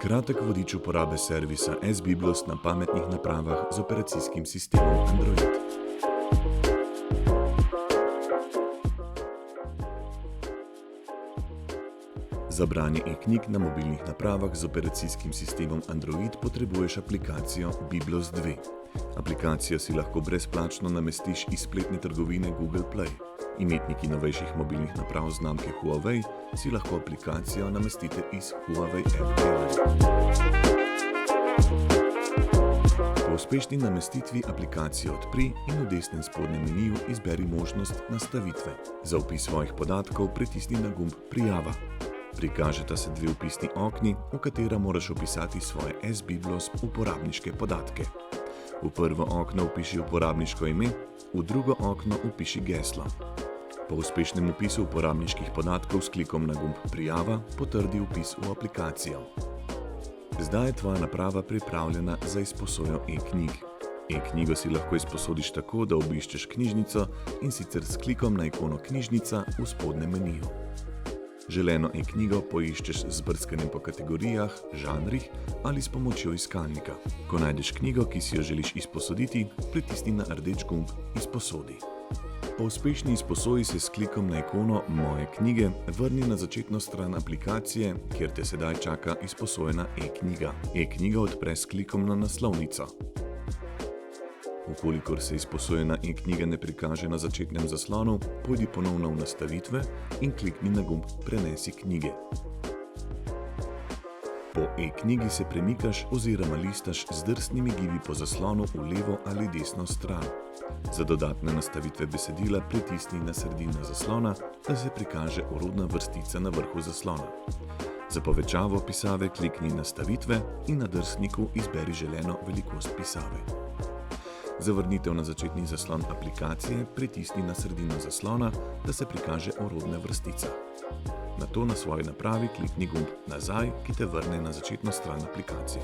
Kratek vodič uporabe servisa S-Biblos na pametnih napravah z operacijskim sistemom Android. Za branje e-knjig na mobilnih napravah z operacijskim sistemom Android potrebuješ aplikacijo Biblos 2. Aplikacijo si lahko brezplačno namestiš iz spletne trgovine Google Play. Imetniki novejših mobilnih naprav znamke Huawei si lahko aplikacijo namestite iz Huawei App Gallery. Po uspešni namestitvi aplikacijo odpri in v desnem spodnjem meniju izberi možnost nastavitve. Za vpis svojih podatkov pritisni na gumb Prijava. Prikažeta se dve vpisni okni, v katera moraš vpisati svoje S-Biblos uporabniške podatke. V prvo okno vpiši uporabniško ime, v drugo okno vpiši geslo. Po uspešnem vpisu uporabniških podatkov s klikom na gumb Prijava potrdi vpis v aplikacijo. Zdaj je tvoja naprava pripravljena za izposojo e-knjig. E-knjigo si lahko izposodiš tako, da obiščeš knjižnico in sicer s klikom na ikono Knjižnica v spodnjem meniju. Želeno e-knjigo poiščeš z brskanjem po kategorijah, žanrih ali s pomočjo iskalnika. Ko najdeš knjigo, ki si jo želiš izposoditi, pritisni na rdeč gumb Izposodi. Po uspešni izposoji se s klikom na ikono Moje knjige vrni na začetno stran aplikacije, kjer te sedaj čaka izposojena e-knjiga. E-knjiga odpre s klikom na naslovnico. Vkolikor se izposojena e-knjiga ne prikaže na začetnem zaslonu, pojdi ponovno v nastavitve in klikni na gumb Prenesi knjige. Po e-knjigi se premikaš oziroma listaš z drsnimi gibi po zaslonu v levo ali desno stran. Za dodatne nastavitve besedila pritisni na sredino zaslona, da se prikaže orodna vrstica na vrhu zaslona. Za povečavo pisave klikni Nastavitve in na drsniku izberi želeno velikost pisave. Za vrnitev na začetni zaslon aplikacije pritisni na sredino zaslona, da se prikaže orodna vrstica. Nato na svoji napravi klikni gumb Nazaj, ki te vrne na začetno stran aplikacije.